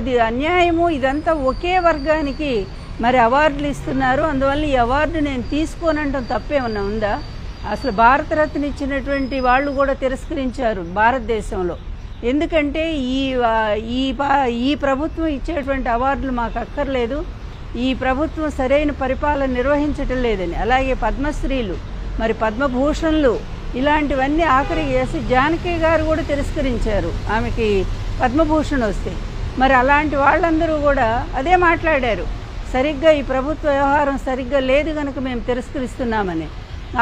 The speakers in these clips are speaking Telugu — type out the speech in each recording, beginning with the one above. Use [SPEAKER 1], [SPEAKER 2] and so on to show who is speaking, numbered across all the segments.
[SPEAKER 1] ఇది అన్యాయము, ఇదంతా ఒకే వర్గానికి మరి అవార్డులు ఇస్తున్నారు, అందువల్ల ఈ అవార్డు నేను తీసుకోనంటాం తప్పేమన్నా ఉందా? అసలు భారతరత్న ఇచ్చినటువంటి వాళ్ళు కూడా తిరస్కరించారు భారతదేశంలో. ఎందుకంటే ఈ ప్రభుత్వం ఇచ్చేటువంటి అవార్డులు మాకు అక్కర్లేదు, ఈ ప్రభుత్వం సరైన పరిపాలన నిర్వహించటం లేదని. అలాగే పద్మశ్రీలు, మరి పద్మభూషణ్లు ఇలాంటివన్నీ ఆఖరికి చేసి జానకి గారు కూడా తిరస్కరించారు ఆమెకి పద్మభూషణ్ వస్తే. మరి అలాంటి వాళ్ళందరూ కూడా అదే మాట్లాడారు, సరిగ్గా ఈ ప్రభుత్వ వ్యవహారం సరిగ్గా లేదు కనుక మేము తిరస్కరిస్తున్నామని.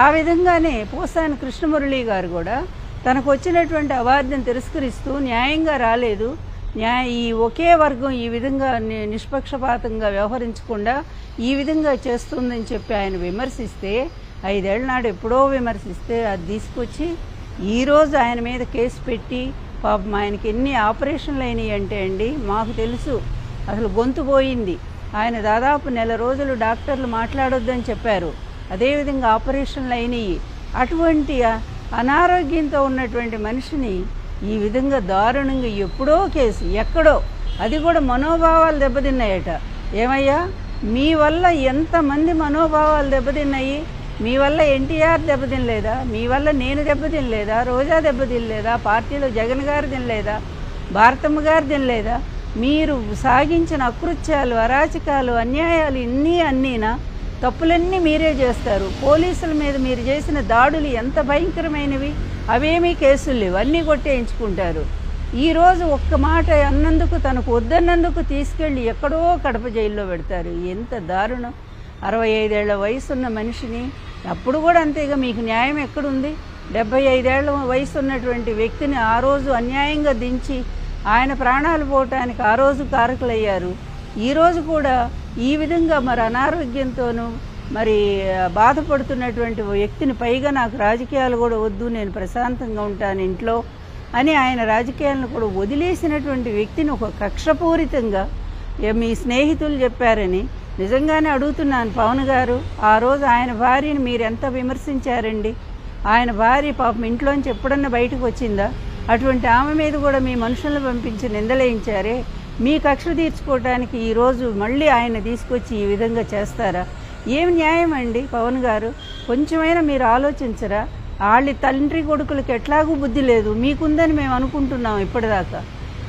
[SPEAKER 1] ఆ విధంగానే పోసాని కృష్ణమురళి గారు కూడా తనకు వచ్చినటువంటి అవార్డును తిరస్కరిస్తూ న్యాయంగా రాలేదు, ఈ ఒకే వర్గం ఈ విధంగా నిష్పక్షపాతంగా వ్యవహరించకుండా ఈ విధంగా చేస్తుందని చెప్పి ఆయన విమర్శిస్తే, 5 ఏళ్ల నాడు ఎప్పుడో విమర్శిస్తే అది తీసుకొచ్చి ఈరోజు ఆయన మీద కేసు పెట్టి పాపం ఆయనకి ఎన్ని ఆపరేషన్లు అయినాయి అంటే అండి మాకు తెలుసు. అసలు గొంతు పోయింది. ఆయన దాదాపు నెల రోజులు డాక్టర్లు మాట్లాడొద్దని చెప్పారు, అదేవిధంగా ఆపరేషన్లు అయినాయి. అటువంటి అనారోగ్యంతో ఉన్నటువంటి మనిషిని ఈ విధంగా దారుణంగా ఎప్పుడో కేసు ఎక్కడో, అది కూడా మనోభావాలు దెబ్బతిన్నాయట. ఏమయ్యా మీ వల్ల ఎంతమంది మనోభావాలు దెబ్బతిన్నాయి? మీ వల్ల ఎన్టీఆర్ దెబ్బతినలేదా? మీ వల్ల నేను దెబ్బతినలేదా? రోజా దెబ్బతినలేదా? పార్టీలో జగన్ గారు తినలేదా? భారతమ్మ గారు తినలేదా? మీరు సాగించిన అకృత్యాలు, అరాచకాలు, అన్యాయాలు అన్నీనా? తప్పులన్నీ మీరే చేస్తారు. పోలీసుల మీద మీరు చేసిన దాడులు ఎంత భయంకరమైనవి, అవేమీ కేసులు లేవు, అన్నీ కొట్టేయించుకుంటారు. ఈరోజు ఒక్క మాట అన్నందుకు, తనకు వద్దన్నందుకు తీసుకెళ్ళి ఎక్కడో కడప జైల్లో పెడతారు. ఎంత దారుణం! 65 ఏళ్ల వయసున్న మనిషిని, అప్పుడు కూడా అంతేగా, మీకు న్యాయం ఎక్కడుంది? 75 ఏళ్ల వయసు ఉన్నటువంటి వ్యక్తిని ఆ రోజు అన్యాయంగా దించి ఆయన ప్రాణాలు పోవటానికి ఆ రోజు కారకులయ్యారు. ఈరోజు కూడా ఈ విధంగా మరి అనారోగ్యంతోనూ మరి బాధపడుతున్నటువంటి వ్యక్తిని, పైగా నాకు రాజకీయాలు కూడా వద్దు, నేను ప్రశాంతంగా ఉంటాను ఇంట్లో అని ఆయన రాజకీయాలను కూడా వదిలేసినటువంటి వ్యక్తిని ఒక కక్షపూరితంగా మీ స్నేహితులు చెప్పారని నిజంగానే అడుగుతున్నాను. పవన్ గారు, ఆ రోజు ఆయన భార్యని మీరు ఎంత విమర్శించారండి? ఆయన భార్య పాపం ఇంట్లోంచి ఎప్పుడన్నా బయటకు వచ్చిందా? అటువంటి ఆమె మీద కూడా మీ మనుషులను పంపించి నిందలేయించారే. మీ కక్ష తీర్చుకోవడానికి ఈరోజు మళ్ళీ ఆయన తీసుకొచ్చి ఈ విధంగా చేస్తారా? ఏం న్యాయం అండి పవన్ గారు? కొంచెమైనా మీరు ఆలోచించరా? వాళ్ళ తండ్రి కొడుకులకి ఎట్లాగూ బుద్ధి లేదు, మీకుందని మేము అనుకుంటున్నాం ఇప్పటిదాకా.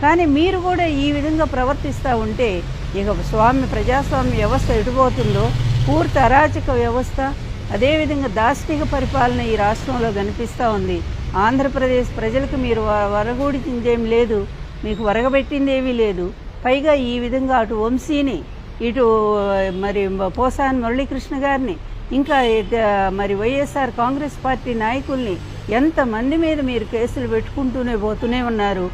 [SPEAKER 1] కానీ మీరు కూడా ఈ విధంగా ప్రవర్తిస్తూ ఉంటే ఇక ప్రజాస్వామ్య వ్యవస్థ ఎటుపోతుందో, పూర్తి అరాచక వ్యవస్థ, అదేవిధంగా దాష్టిక పరిపాలన ఈ రాష్ట్రంలో కనిపిస్తూ ఉంది. ఆంధ్రప్రదేశ్ ప్రజలకు మీరు వరగూడిందేం లేదు, మీకు వరగబెట్టింది ఏమీ లేదు. పైగా ఈ విధంగా అటు వంశీని, ఇటు మరి పోసాని మురళీకృష్ణ గారిని, ఇంకా మరి వైఎస్ఆర్ కాంగ్రెస్ పార్టీ నాయకుల్ని ఎంతమంది మీద మీరు కేసులు పెట్టుకుంటూనే పోతూనే ఉన్నారు.